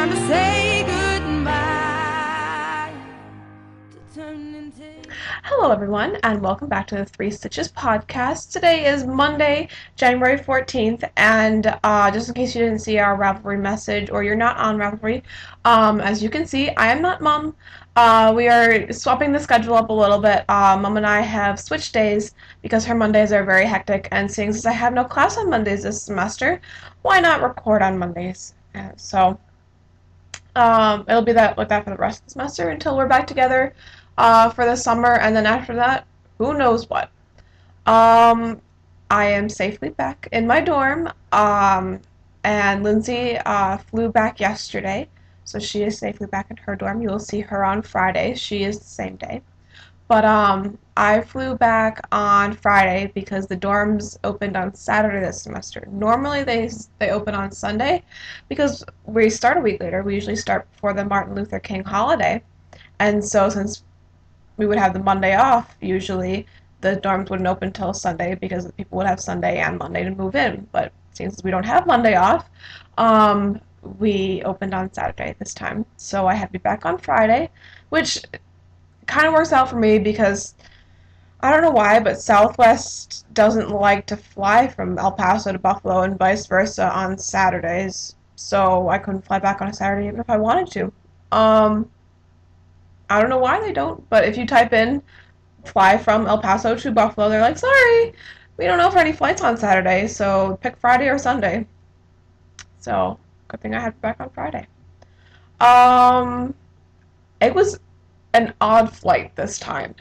time to say goodbye to turn into... Hello everyone, and welcome back to the Three Stitches podcast. Today is Monday, January 14th, and just in case you didn't see our Ravelry message, or you're not on Ravelry, as you can see, I am not Mom. We are swapping the schedule up a little bit. Mom and I have switched days because her Mondays are very hectic, and seeing as I have no class on Mondays this semester, why not record on Mondays? It'll be like that for the rest of the semester until we're back together for the summer, and then after that, who knows what. Um, I am safely back in my dorm, and Lindsay flew back yesterday, so she is safely back in her dorm. You will see her on Friday. She is the same day. But I flew back on Friday because the dorms opened on Saturday this semester. Normally they open on Sunday because we start a week later. We usually start before the Martin Luther King holiday. And so since we would have the Monday off, usually the dorms wouldn't open until Sunday because the people would have Sunday and Monday to move in. But since we don't have Monday off, we opened on Saturday this time. So I had to be back on Friday, which kind of works out for me because I don't know why, but Southwest doesn't like to fly from El Paso to Buffalo and vice versa on Saturdays. So I couldn't fly back on a Saturday even if I wanted to. I don't know why they don't, but if you type in fly from El Paso to Buffalo, they're like, sorry, we don't offer any flights on Saturday, so pick Friday or Sunday. So, good thing I had back on Friday. Um, it was an odd flight this time.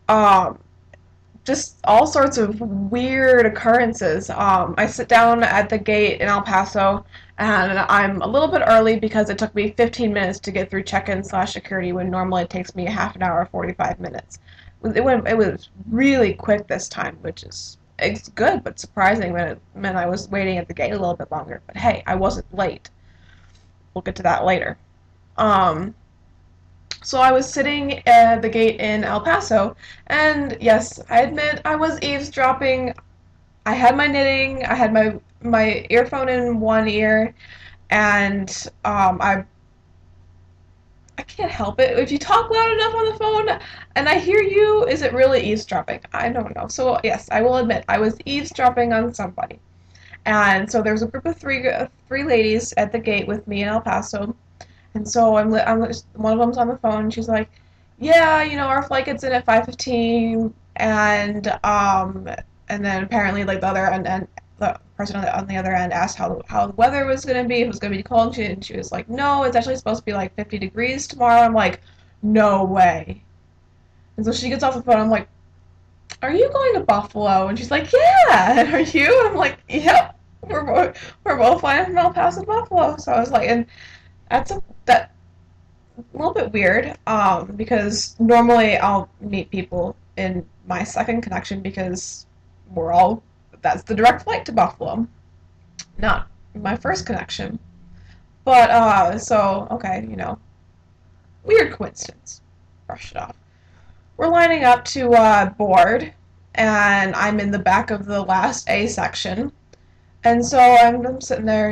Um, just all sorts of weird occurrences. I sit down at the gate in El Paso, and I'm a little bit early because it took me 15 minutes to get through check-in/security when normally it takes me a half an hour or 45 minutes. It was really quick this time, which is it's good but surprising that it meant I was waiting at the gate a little bit longer. But hey, I wasn't late. We'll get to that later. Um, So I was sitting at the gate in El Paso, and yes, I admit I was eavesdropping. I had my knitting, I had my earphone in one ear, and I can't help it. If you talk loud enough on the phone and I hear you, is it really eavesdropping? I don't know. So yes, I will admit I was eavesdropping on somebody. And so there was a group of three ladies at the gate with me in El Paso. And so one of them's on the phone. She's like, "Yeah, our flight gets in at 5:15," and then apparently like and the person on the other end asked how the weather was gonna be, if it was gonna be cold. And she was like, "No, it's actually supposed to be like 50 degrees tomorrow." I'm like, "No way!" And so she gets off the phone. I'm like, "Are you going to Buffalo?" And she's like, "Yeah." And are you? I'm like, "Yep. We're both flying from El Paso to Buffalo." So I was like, and that a little bit weird, because normally I'll meet people in my second connection because that's the direct flight to Buffalo, not my first connection. But, okay, weird coincidence. Brush it off. We're lining up to board, and I'm in the back of the last A section. And so I'm sitting there,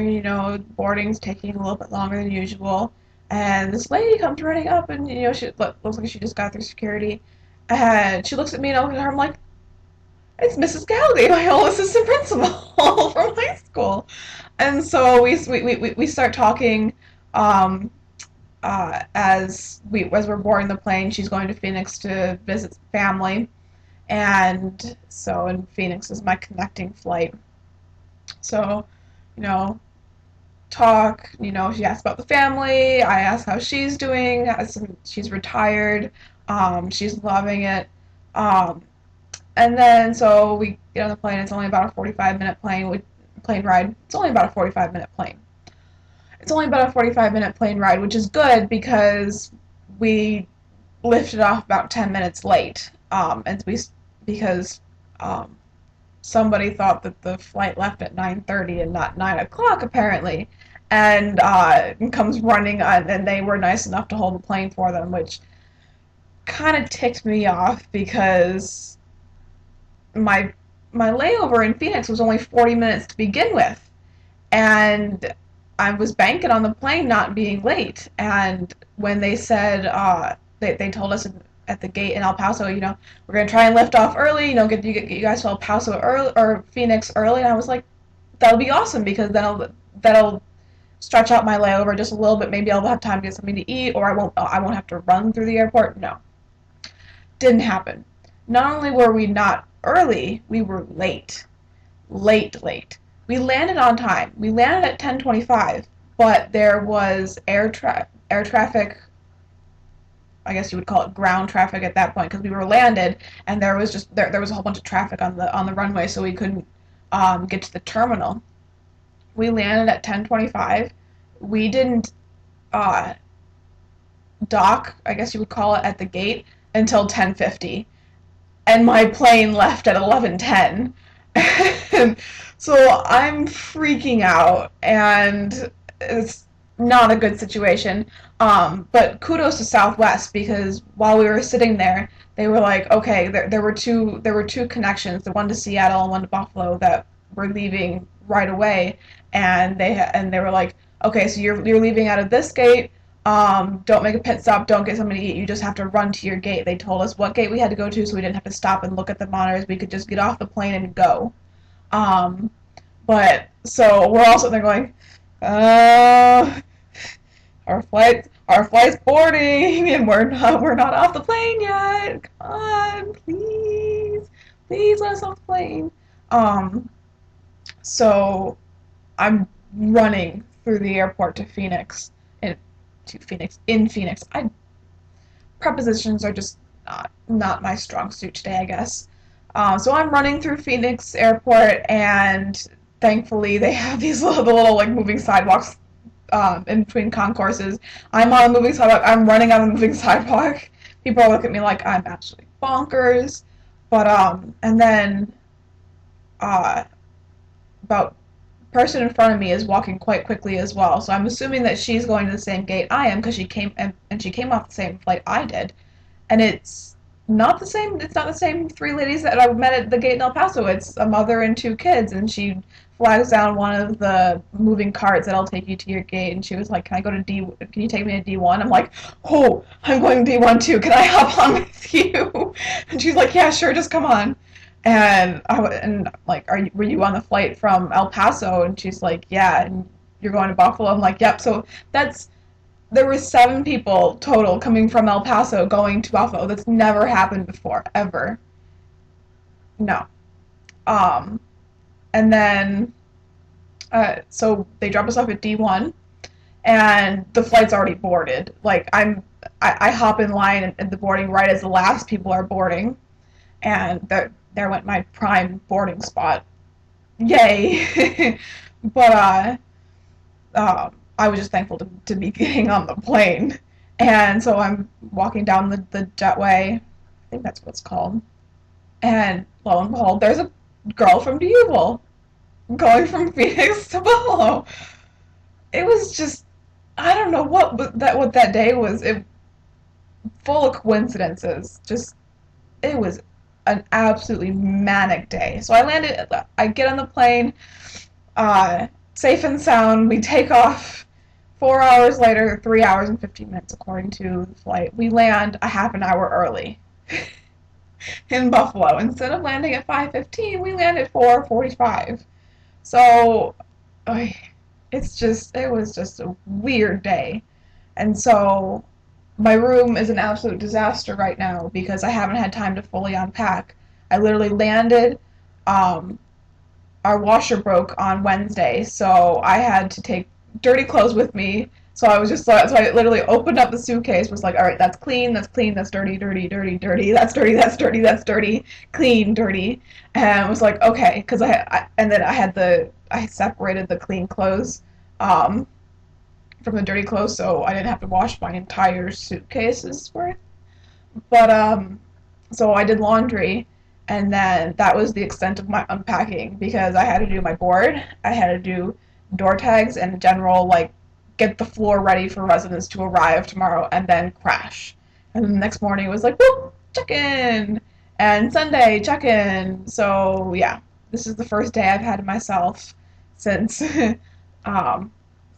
boarding's taking a little bit longer than usual. And this lady comes running up, and she looks like she just got through security. And she looks at me, and I look at her. I'm like, "It's Mrs. Gallagher, my old assistant principal from high school." And so we start talking, um, as we're boarding the plane. She's going to Phoenix to visit family, and so in Phoenix is my connecting flight. So, you know, talk. She asked about the family. I asked how she's doing. She's retired. She's loving it. Um, and then so we get on the plane. It's only about a 45-minute plane ride. It's only about a 45-minute plane. It's only about a 45-minute plane ride, which is good because we lifted off about 10 minutes late. Because um, somebody thought that the flight left at 9:30 and not 9 o'clock apparently, and comes running on, and they were nice enough to hold the plane for them, which kind of ticked me off because my layover in Phoenix was only 40 minutes to begin with, and I was banking on the plane not being late. And when they said, they told us at the gate in El Paso, we're gonna try and lift off early, get you guys to El Paso early or Phoenix early. And I was like, that'll be awesome because that'll stretch out my layover just a little bit. Maybe I'll have time to get something to eat, or I won't have to run through the airport. No, didn't happen. Not only were we not early, we were late. Late. We landed on time. We landed at 10:25, but there was air traffic. I guess you would call it ground traffic at that point because we were landed, and there was a whole bunch of traffic on the runway, so we couldn't get to the terminal. We landed at 10:25. We didn't uh, dock, I guess you would call it, at the gate until 10:50, and my plane left at 11:10. So I'm freaking out, and it's not a good situation. But kudos to Southwest because while we were sitting there, they were like, okay, there were two connections, the one to Seattle and one to Buffalo that were leaving right away, and they were like, okay, so you're leaving out of this gate. Don't make a pit stop. Don't get something to eat. You just have to run to your gate. They told us what gate we had to go to, so we didn't have to stop and look at the monitors. We could just get off the plane and go. Um, but so we're all sitting there going, uh, our flight's boarding, and we're not off the plane yet. Come on, please let us off the plane. Um, so I'm running through the airport to Phoenix, in Phoenix. Prepositions are just not my strong suit today, I guess. So I'm running through Phoenix Airport, and thankfully they have the little like moving sidewalks in between concourses. I'm on a moving sidewalk. I'm running on a moving sidewalk. People look at me like I'm absolutely bonkers. But and then uh, about person in front of me is walking quite quickly as well. So I'm assuming that she's going to the same gate I am because she came off the same flight I did. And it's not the same three ladies that I met at the gate in El Paso. It's a mother and two kids, and she flags down one of the moving carts that'll take you to your gate, and she was like, can you take me to D1? I'm like, oh, I'm going to D1 too. Can I hop on with you? And she's like, yeah, sure, just come on. And like, were you on the flight from El Paso? And she's like, yeah, and you're going to Buffalo? I'm like, yep. So there were 7 people total coming from El Paso going to Buffalo. That's never happened before, ever. No. Um, and then, so they drop us off at D1, and the flight's already boarded. Like, I hop in line at the boarding right as the last people are boarding, and there went my prime boarding spot. Yay! But, I was just thankful to be getting on the plane. And so I'm walking down the jetway. I think that's what it's called. And lo and behold, there's a girl from D'Youville going from Phoenix to Buffalo. It was just, I don't know what that day was. Full of coincidences. Just, it was an absolutely manic day. So I get on the plane, safe and sound. We take off 4 hours later, 3 hours and 15 minutes according to the flight. We land a half an hour early in Buffalo. Instead of landing at 5:15, we land at 4:45. So it was just a weird day. And so my room is an absolute disaster right now because I haven't had time to fully unpack. I literally landed, um, our washer broke on Wednesday, so I had to take dirty clothes with me. So I literally opened up the suitcase, was like, all right, that's clean, that's dirty, dirty, dirty, dirty, that's dirty, that's dirty, that's dirty, clean, dirty, and I was like, okay, because and then I separated the clean clothes, from the dirty clothes, so I didn't have to wash my entire suitcase's worth. But so I did laundry, and then that was the extent of my unpacking because I had to do my board, I had to do door tags and general like get the floor ready for residents to arrive tomorrow and then crash. And then the next morning it was like, whoop, check in, and Sunday check in. So yeah, this is the first day I've had to myself since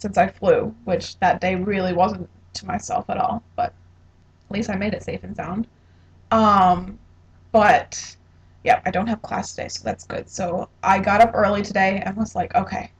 since I flew, which that day really wasn't to myself at all, but at least I made it safe and sound. Um, but yeah, I don't have class today, so that's good. So I got up early today and was like, okay,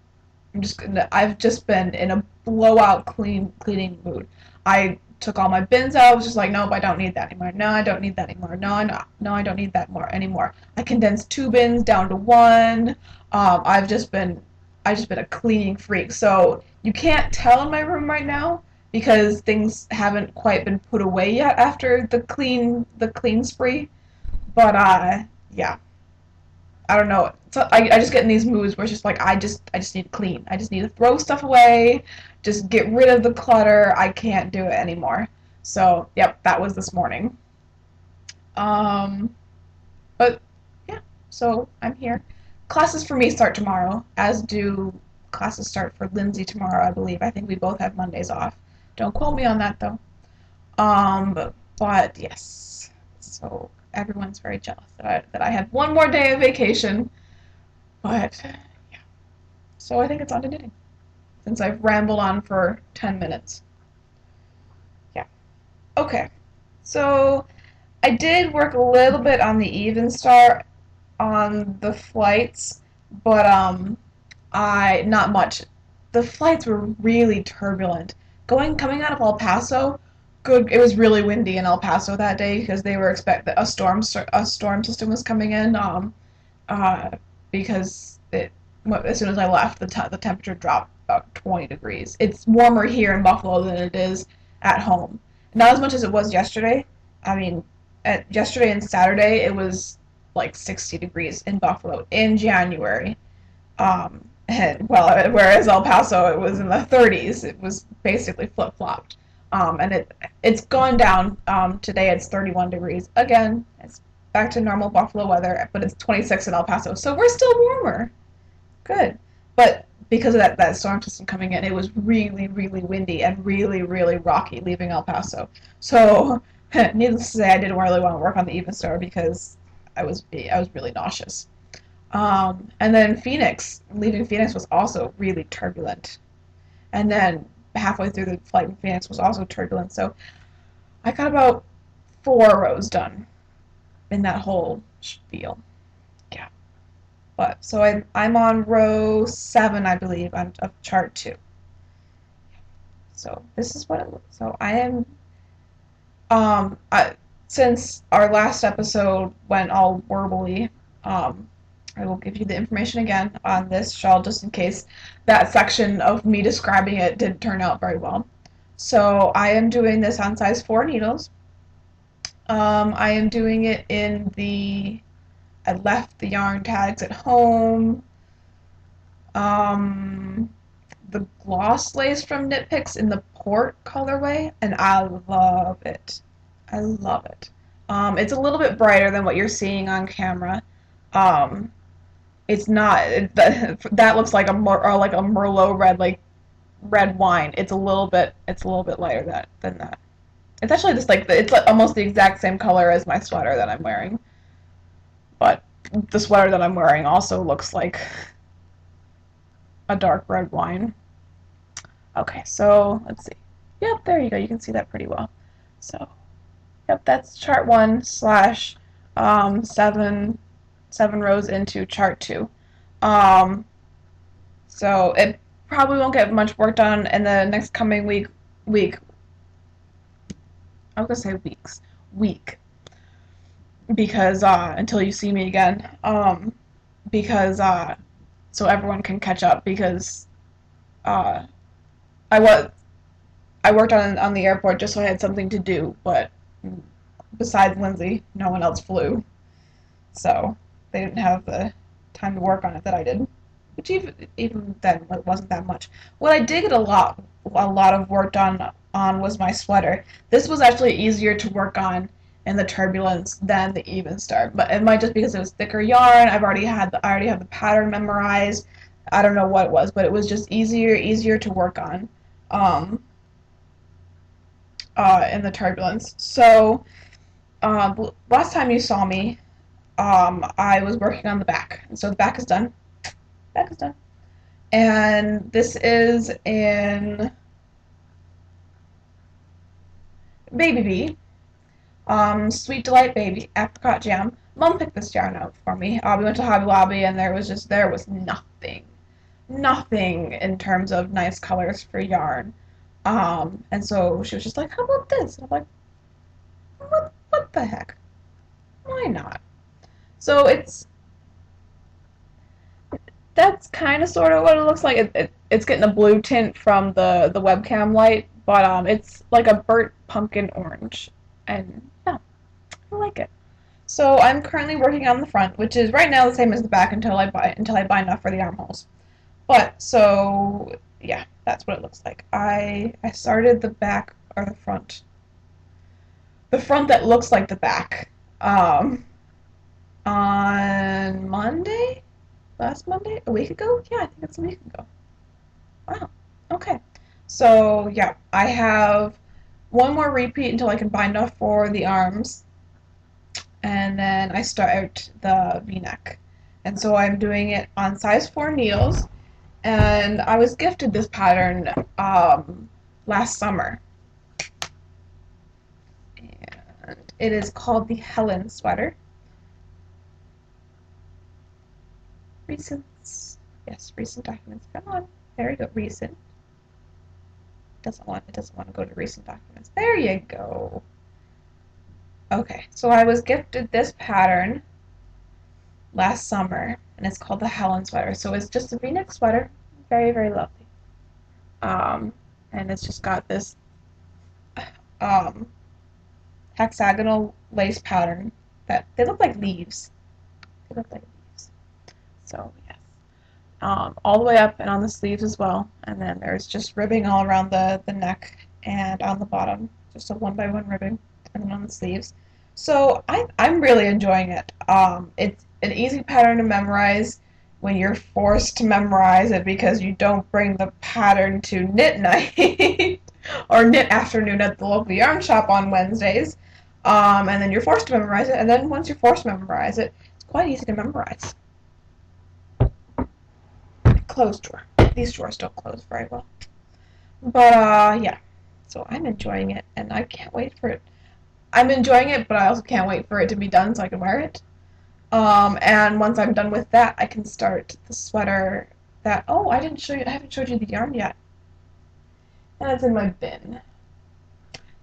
I've just been in a blowout cleaning mood. I took all my bins out. I was just like, nope, I don't need that anymore. No, I don't need that anymore. No, I don't need that more anymore. I condensed 2 bins down to 1. I've just been a cleaning freak. So you can't tell in my room right now because things haven't quite been put away yet after the clean spree. But yeah, I don't know. So I just get in these moods where it's just like I just need to clean. I just need to throw stuff away, just get rid of the clutter. I can't do it anymore. So yep, that was this morning. Um, but yeah, so I'm here. Classes for me start tomorrow, as do classes start for Lindsay tomorrow, I believe. I think we both have Mondays off. Don't quote me on that though. But yes, so everyone's very jealous that I have one more day of vacation. But yeah, so I think it's on to knitting since I've rambled on for 10 minutes. Yeah. Okay. So I did work a little bit on the Even Star on the flights, but I not much. The flights were really turbulent. Coming out of El Paso, good. It was really windy in El Paso that day because they were expect a storm system was coming in. Uh, because as soon as I left, the temperature dropped about 20 degrees. It's warmer here in Buffalo than it is at home. Not as much as it was yesterday. I mean, yesterday and Saturday, it was like 60 degrees in Buffalo in January. And well, whereas El Paso, it was in the 30s. It was basically flip flopped. And it's gone down. Today it's 31 degrees again. It's back to normal Buffalo weather, but it's 26 in El Paso, so we're still warmer. Good, but because of that storm system coming in, it was really really windy and really really rocky leaving El Paso. So, needless to say, I didn't really want to work on the Even Star because I was really nauseous. And then leaving Phoenix was also really turbulent. And then halfway through the flight in Phoenix was also turbulent. So I got about 4 rows done in that whole spiel. Yeah. But so I'm on row 7, I believe, of chart 2. So this is what it looks. So I am since our last episode went all warbly, I will give you the information again on this shawl just in case that section of me describing it didn't turn out very well. So I am doing this on size 4 needles. I am doing it I left the yarn tags at home. The gloss lace from Knit Picks in the Port colorway, and I love it. I love it. It's a little bit brighter than what you're seeing on camera. Um, it's not that looks like like a Merlot red, like red wine. It's a little bit lighter than that. It's actually just it's like almost the exact same color as my sweater that I'm wearing. But the sweater that I'm wearing also looks like a dark red wine. Okay, so let's see. Yep, there you go. You can see that pretty well. So, yep, that's chart 1 slash 7 rows into chart 2. So it probably won't get much work done in the next coming week. I was gonna say week, because until you see me again, because so everyone can catch up because uh, I was I worked on the airport just so I had something to do, but besides Lindsay, no one else flew, so they didn't have the time to work on it that I did, which even then it wasn't that much. What I did get a lot of work done on was my sweater. This was actually easier to work on in the turbulence than the Even Star, but it might just because it was thicker yarn. I already have the pattern memorized. I don't know what it was, but it was just easier to work on um, in the turbulence. So last time you saw me, I was working on the back, and so the back is done. Back is done. And this is in Baby Bee. Sweet Delight Baby Apricot Jam. Mom picked this yarn out for me. We went to Hobby Lobby and there was nothing in terms of nice colors for yarn. And so she was just like, "How about this?" And I'm like, "What the heck? Why not?" So that's kind of sort of what it looks like. It's getting a blue tint from the webcam light, but it's like a burnt pumpkin orange, and yeah, I like it. So I'm currently working on the front, which is right now the same as the back until I buy enough for the armholes. But so yeah, that's what it looks like. I started the back or the front that looks like the back, on Monday, last Monday, a week ago. Yeah, I think it's a week ago. Wow. Okay. So yeah, I have one more repeat until I can buy enough for the arms, and then I start the V-neck. And so I'm doing it on size 4 needles, and I was gifted this pattern last summer. And it is called the Helen sweater. Recent, yes, recent documents. Come on, there you go. Recent. It doesn't want to go to recent documents. There you go. Okay, so I was gifted this pattern last summer, and it's called the Helen sweater. So it's just a V-neck sweater, very, very lovely. And it's just got this um, hexagonal lace pattern that they look like leaves. They look like leaves. So yes, all the way up and on the sleeves as well. And then there's just ribbing all around the neck and on the bottom, just a 1x1 ribbing, and then on the sleeves. So I'm really enjoying it. It's an easy pattern to memorize when you're forced to memorize it because you don't bring the pattern to knit night or knit afternoon at the local yarn shop on Wednesdays. And then you're forced to memorize it, and then once you're forced to memorize it, it's quite easy to memorize. Closed drawer. These drawers don't close very well. But yeah, so I'm enjoying it, and I can't wait for it. I'm enjoying it, but I also can't wait for it to be done so I can wear it. And once I'm done with that, I can start the sweater that, oh, I haven't showed you the yarn yet. And it's in my bin.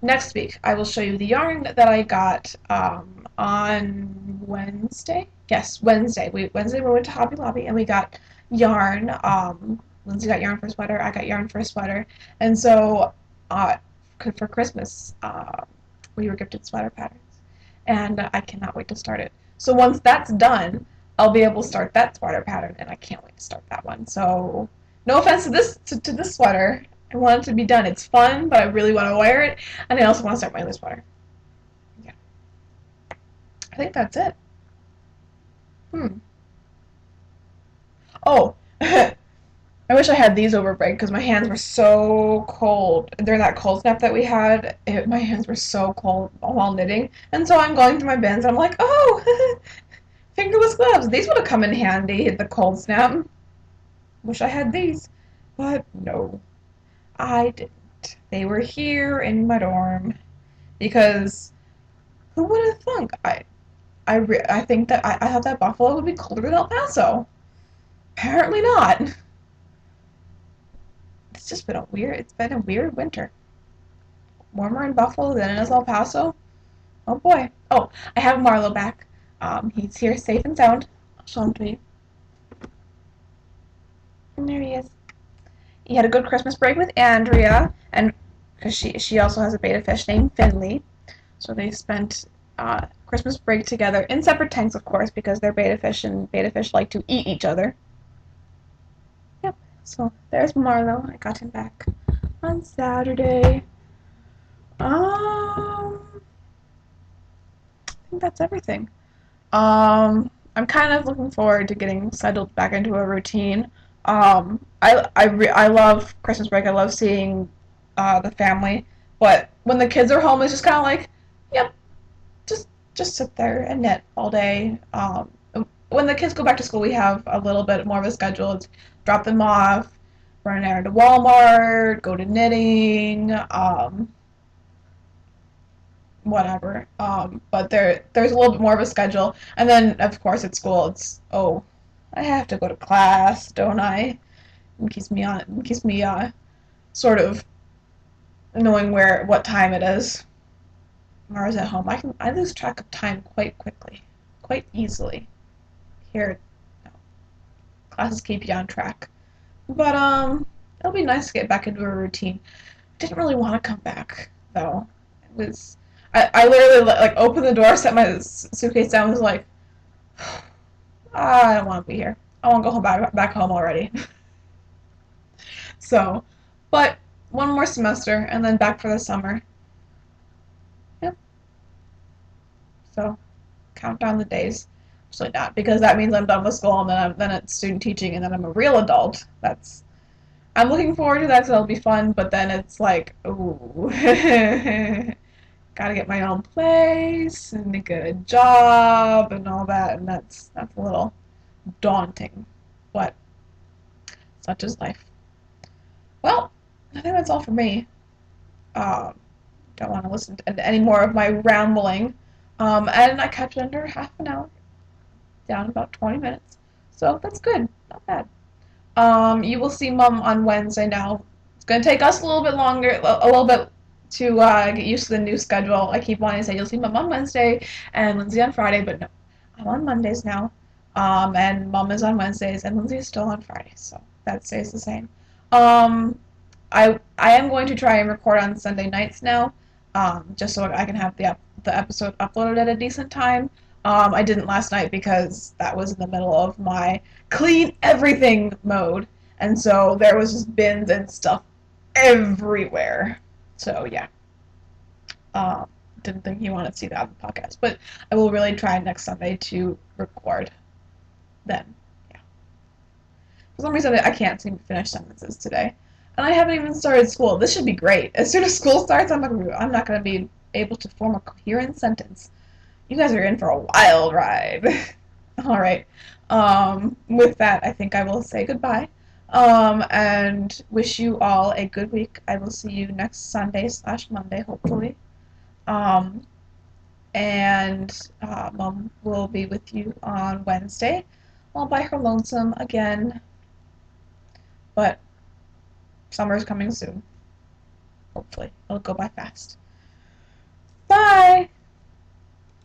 Next week, I will show you the yarn that I got on Wednesday. Yes, Wednesday. Wednesday we went to Hobby Lobby and we got yarn. Lindsay got yarn for a sweater. I got yarn for a sweater. And so for Christmas, we were gifted sweater patterns. And I cannot wait to start it. So once that's done, I'll be able to start that sweater pattern, and I can't wait to start that one. So no offense to this sweater. I want it to be done. It's fun, but I really want to wear it, and I also want to start my other sweater. Yeah. I think that's it. Oh, I wish I had these over break because my hands were so cold. During that cold snap that we had, my hands were so cold while knitting. And so I'm going through my bins, and I'm like, oh, fingerless gloves. These would have come in handy at the cold snap. Wish I had these. But no. I didn't. They were here in my dorm because who would have thunk? I think that I thought that Buffalo would be colder than El Paso. Apparently not. It's been a weird winter. Warmer in Buffalo than it is El Paso. Oh boy. Oh, I have Marlo back. He's here safe and sound. I'll show him to you. And there he is. He had a good Christmas break with Andrea, and because she also has a beta fish named Finley, so they spent Christmas break together in separate tanks, of course, because they're beta fish, and beta fish like to eat each other. Yep. So there's Marlo. I got him back on Saturday. I think that's everything. I'm kind of looking forward to getting settled back into a routine. I love Christmas break. I love seeing the family. But when the kids are home, it's just kind of like, yep, just sit there and knit all day. When the kids go back to school, we have a little bit more of a schedule. It's drop them off, run an errand to Walmart, go to knitting, whatever. But there's a little bit more of a schedule. And then, of course, at school, it's, oh, I have to go to class, don't I? It keeps me sort of knowing what time it is. Whereas at home, I lose track of time quite quickly, quite easily. Here, no, classes keep you on track. But it'll be nice to get back into a routine. Didn't really want to come back though. It was I literally like opened the door, set my suitcase down, and was like, I don't want to be here. I want to go back home already. So, but one more semester and then back for the summer. Yep. So, count down the days. Actually not, because that means I'm done with school and then it's student teaching and then I'm a real adult. I'm looking forward to that, so it'll be fun, but then it's like, ooh, gotta get my own place and get a job and all that, and that's a little daunting, but such is life. Well, I think that's all for me. Um, don't want to listen to any more of my rambling, and I kept it under half an hour, down about 20 minutes, so that's good, not bad. You will see Mum on Wednesday now. It's going to take us a little bit longer, a little bit to get used to the new schedule. I keep wanting to say you'll see Mum on Wednesday and Lindsay on Friday, but no, I'm on Mondays now. And Mum is on Wednesdays and Lindsay is still on Fridays, so that stays the same. Um, I am going to try and record on Sunday nights now, just so I can have the episode uploaded at a decent time. I didn't last night because that was in the middle of my clean everything mode, and so there was just bins and stuff everywhere. So yeah, uh, didn't think you wanted to see that on the podcast, but I will really try next Sunday to record then. Yeah. For some reason, I can't seem to finish sentences today, and I haven't even started school. This should be great. As soon as school starts, I'm not gonna be able to form a coherent sentence. You guys are in for a wild ride. All right. With that, I think I will say goodbye. And wish you all a good week. I will see you next Sunday/Monday, hopefully. Um, and Mom will be with you on Wednesday, all by her lonesome again. But summer's coming soon. Hopefully, it'll go by fast. Bye.